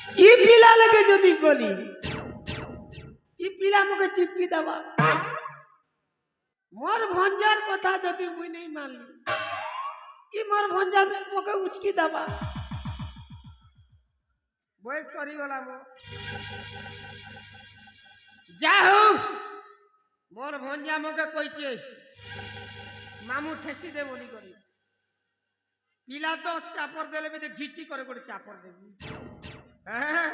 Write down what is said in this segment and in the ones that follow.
ই পিলা লগে যদি গলি ই পিলা মকে চিপকি দেবা মোর ভঞ্জার কথা যদি মুই নেই মানলি ই মোর ভঞ্জা মকে উচকি দেবা বয়স সরিগলা মো যা হো মোর ভঞ্জা মকে কইছে মামু ঠেসি দে বলি করি পিলা তো চাপড় দেলে বেদে ঘিচি করে করে চাপড় দেবি হ্যাঁ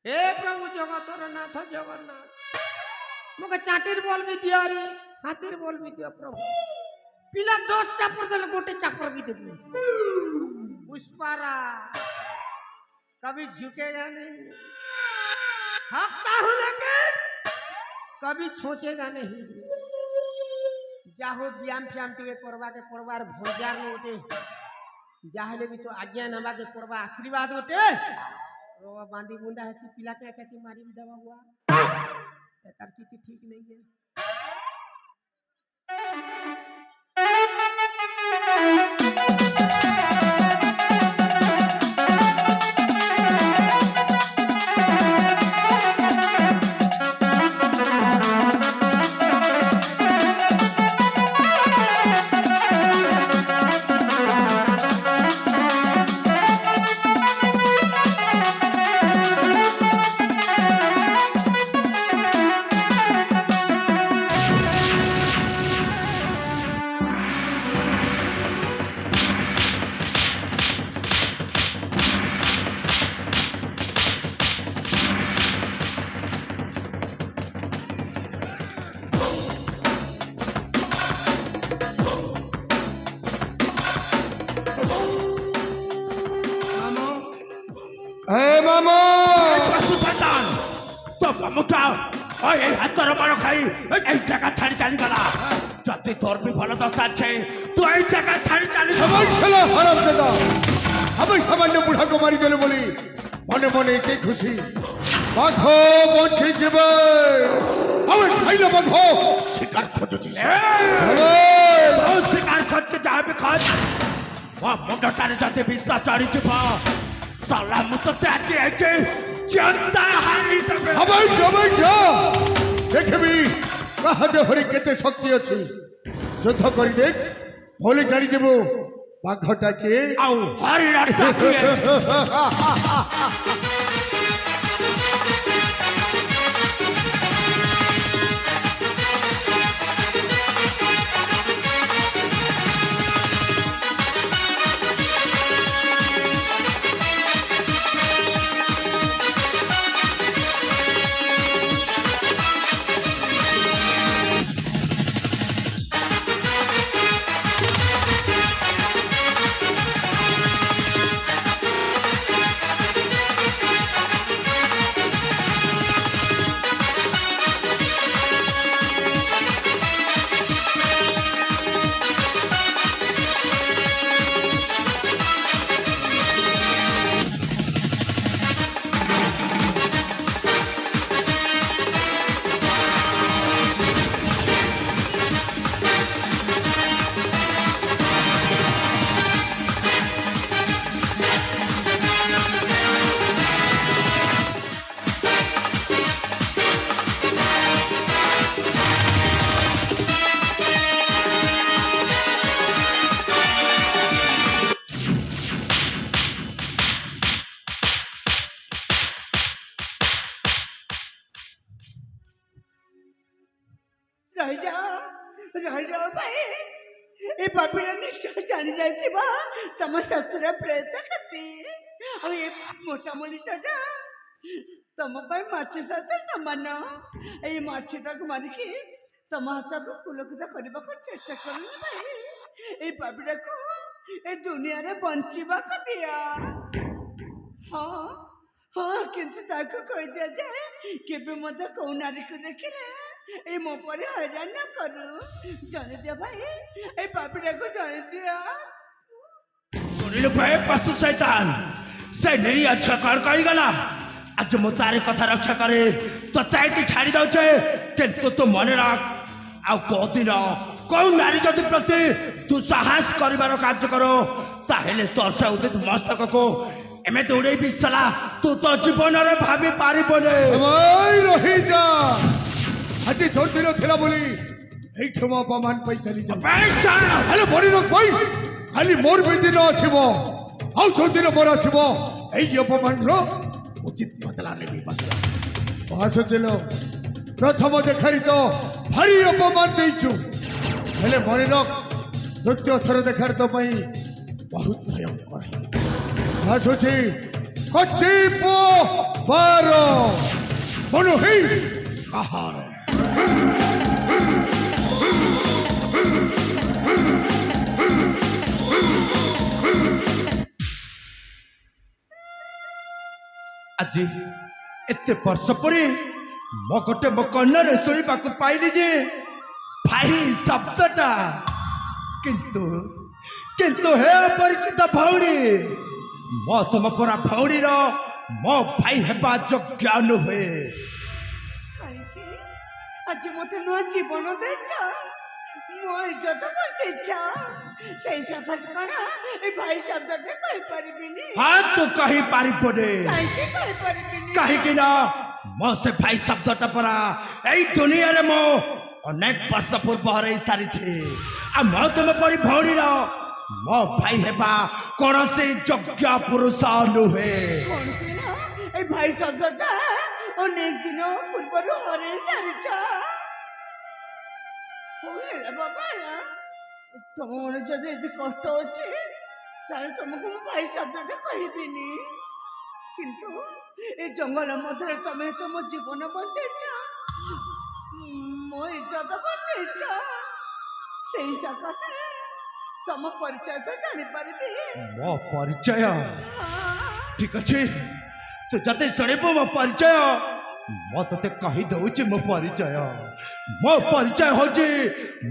হে প্রভু জগতর নাথ জগন্নাথ মকে চাটির বল भी दिया रे हाथीर बल भी दिया प्रभु पिला 10 चापड़ देले गोटे चापड़ भी देबी पुष्पारा कभी झुकेगा नहीं हफ्ता हो लेकिन कभी छोचेगा नहीं जाहो ब्याम फ्याम टिके करवा के पड़वार भंजार में उठे जाहले भी तो आज्ञा नवा के पड़वा आशीर्वाद उठे रोवा बांधी बुंदा है पिला के कहती मारी भी दवा हुआ तार किसी ठीक नहीं है হাতর মার খাই এই জায়গা ছাড়ি চালি গলা যদি তোর বি ভালো দশা আছে তুই এই জায়গা ছাড়ি চালি সবাই খেলা হারাম দাদা আমি সামান্য বুড়াকে মারি দিলে বলি মনে মনে কে খুশি বাঘ বঞ্চে যাবে আমি খাইলে বাঘ শিকার খোঁজছি শিকার করতে যাবে খোঁজ ও মুন্ডটারে যদি বিশ্বাস চড়ি যাব সালা মুতো চাচি আছে চিন্তা হারি দেবে সবাই সবাই যা দেখবি কাহাদে হরি কেতে শক্তি আছে যুদ্ধ করি দেখ ভুলে জানি যাব বাঘটাকে আও হরি রাস্তা দিয়ে रह जाओ भाई ये पापीरा निश्चय जानी जाती बा तम शस्त्र प्रयत्न करती और ये मोटा मनीषा तम पाई माछी साथे समान ये माछी तक मारी की तम हाथ को कुलकुता करने को चेष्टा करूँ भाई ये पापीरा को ये दुनिया रे बंचीबा को दिया हाँ हाँ किंतु ताको कह दिया जाए कि भी मत कौ नारी को देखिले ए मो पर हैरान ना करू जाने दिया भाई ए पापीरा को जाने दिया सुनिल भाई पशु शैतान से नहीं अच्छा कर कही गला आज मो तारी कथा रक्षा करे तो चाइटी छाड़ी दउछे किंतु तो मन रख आ को दिन कौ नारी जदि प्रति तू साहस करिवार कार्य करो ताहेले तोर से उदित मस्तक को এমে দৌড়েবি সালা তু তো জীবନରେ ভাবি পারিবনে ভাই রহিযা আଜି তোর দিন ଥିଲା ବୋଲି এইঠ ମୋ ଅପମାନ ପାଇ ଚାଲି ଯାଉ বেচা ହେଲେ ବଳିରୋଗ ଭାଇ ଖାଲି ମୋର ବି ଦିନ ଆସିବ ଆଉ ତୋ ଦିନ ମୋର ଆସିବ ଏଇ ଅପମାନର ଉଚିତ ବଦଲା ନେବି ବଦଲା ଆସୁଥିଲ ପ୍ରଥମ ଦେଖାରି ତ ଭାରି ଅପମାନ ଦେଇଛୁ ହେଲେ ବଳିରୋଗ ଦ୍ୱିତୀୟ ଥର ଦେଖାରି ତ ପାଇଁ ବହୁତ ଭୟଙ୍କର ଆସୁଛି କଚି ପୁଅ ବାର ମନୁ ହେଇ କାହାର আজি এতে বর্ষ পরে মো গোটে মো কন্যারে শুনিবাকু পাইলি যে ভাই শব্দটা কিন্তু কিন্তু হে পরিচিত ভৌণী মো তুম পরা ভৌণীর মো ভাই হেবা যোগ্য নুহে କାହିଁକି ଆଜି ମୋତେ ନୂଆ ଜୀବନ ଦେଇଛ ମୋ ଇଜ୍ଜତ ବଞ୍ଚେଇଛ ସେଇ ସକାଶ କଣ ଏ ଭାଇ ଶବ୍ଦଟେ କହିପାରିବିନି হাত কহি পারিবনে କାହିଁକି କହିପାରିବିନି কাহিকি না মো সে ভাই শব্দটা পরা এই দুনিয়ারে মো অনেক বর্ষ পূর্ব হরাই সারিছে আর মো তুম পরি ভৌণীর মো ভাই হেবা কৌশি যোগ্য পুরুষ নুহে କଣ କହିଲ ଏ ଭାଇ ଶବ୍ଦଟା ଅନେକ ଦିନ ପୂର୍ବରୁ ହରେଇ ସାରିଛ ହଉ ହେଲା ବାବା ହେଲା ତମ ମনে ଯଦି ଏତେ କଷ୍ଟ ଅଛି ତାହେଲେ ତମକୁ ମୁଁ ଭାଇ ଶବ୍ଦଟା କହିବିନି କିନ୍ତୁ ଏ ଜଙ୍ଗଲ ମଧ୍ୟରେ ତମେ ତ ମୋ ଜୀବନ ବଞ୍ଚେଇଛ ମୋ ଇଜ୍ଜତ ବଞ୍ଚେଇଛ ସେଇ ସକାଶେ ତମ ପରିଚୟ ତ ଜାଣିପାରିବି ମୋ ପରିଚୟ ঠিক আছে তু যদি শুଣିବୁ ମୋ ପରିଚୟ ମୁଁ ତତେ କହି ଦଉଛି ମୋ ପରିଚୟ ହଉଛି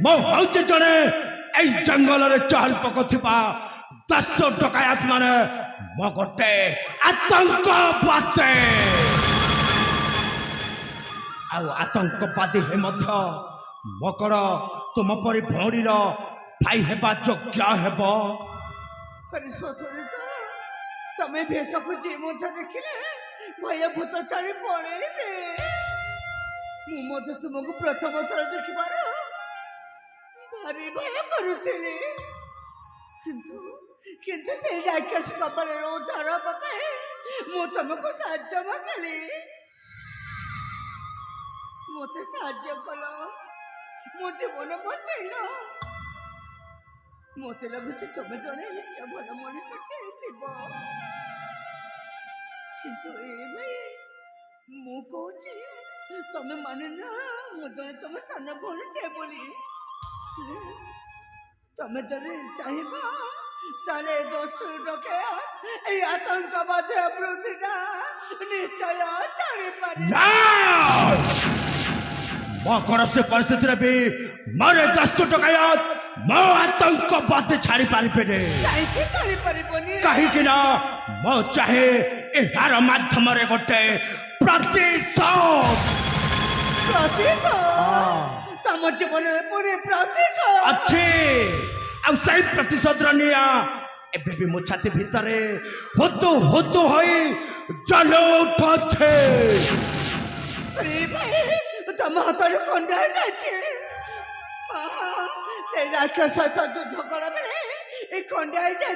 ମୁଁ ହଉଛି ଜଣେ ଏଇ ଜଙ୍ଗଲରେ ଚହଲ ପକଉଥିବା 10 ଡକାୟତ ମାନେ ମୋ ଗୋଟେ ଆତଙ୍କବାଦୀ ଆଉ ଆତଙ୍କବାଦୀ ହେ ମଧ୍ୟ ମୋ କଣ ତୁମ ପରି ଭଉଣୀର ଭାଇ ହେବା ଯୋଗ୍ୟ ହେବ ଆରେ ସତରେ ତ ତମେ ଭେଷକୁ ଯିଏ ମଧ୍ୟ ଦେଖିଲେ ଭୟଭୂତ ଛାଡ଼ି ପଳେଇବେ ମୁଁ ମଧ୍ୟ ତୁମକୁ ପ୍ରଥମ ଥର ଦେଖିବାର ଭାରି ଭୟ କରୁଥିଲି କିନ୍ତୁ କିନ୍ତୁ ସେଇ ରାକ୍ଷସ କବଳରୁ ଉଦ୍ଧାର ହେବା ପାଇଁ ମୁଁ ତମକୁ ସାହାଯ୍ୟ ମାଗିଲି ମୋତେ ସାହାଯ୍ୟ କଲ ମୋ ଜୀବନ ବଞ୍ଚେଇଲ ମୋତେ ଲାଗୁଛି ତମେ ଜଣେ ନିଶ୍ଚୟ ଭଲ ମଣିଷ ଥିବ କିନ୍ତୁ ଏ ଭାଇ ମୁଁ କହୁଛି ତମେ ମାନେ ନା ମୁଁ ଜଣେ ତମ ସାନ ଭଉଣୀଟେ ବୋଲି ତମେ ଯଦି ଚାହିଁବ ତାହେଲେ 10 ଡକାୟତ ଏଇ ଆତଙ୍କବାଦୀ ବୃଦ୍ଧିଟା ନିଶ୍ଚୟ ଜାଣିପାରିବ ନା ମୋ କୌଣସି ପରିସ୍ଥିତିରେ ବି ମୋର 10 ଡକାୟତ ମୋ ଆତଙ୍କବାଦୀ ଛାଡ଼ି ପାରିବେନି କାହିଁକି ଜାଣିପାରିବନି କାହିଁକି ନା ମୁଁ ଚାହେଁ ଏହାର ମାଧ୍ୟମରେ ଗୋଟେ ପ୍ରତିଶୋଧ ତମ ଜୀବନରେ ପୁଣି ପ୍ରତିଶୋଧ ଅଛି ଆଉ ସେଇ ପ୍ରତିଶୋଧର ନିଆଁ ଏବେ ବି ମୋ ଛାତି ଭିତରେ ହୁତୁ ହୁତୁ ହୋଇ ଜଳି ଉଠୁଛି ଆରେ ଭାଇ ତମ ହାତରେ ଖଣ୍ଡା ହେଇଯାଇଛି ସେ ରାକ୍ଷସ ସହିତ ଯୁଦ୍ଧ କଲା ବେଳେ ଏ ଖଣ୍ଡା ହେଇଯାଇଛି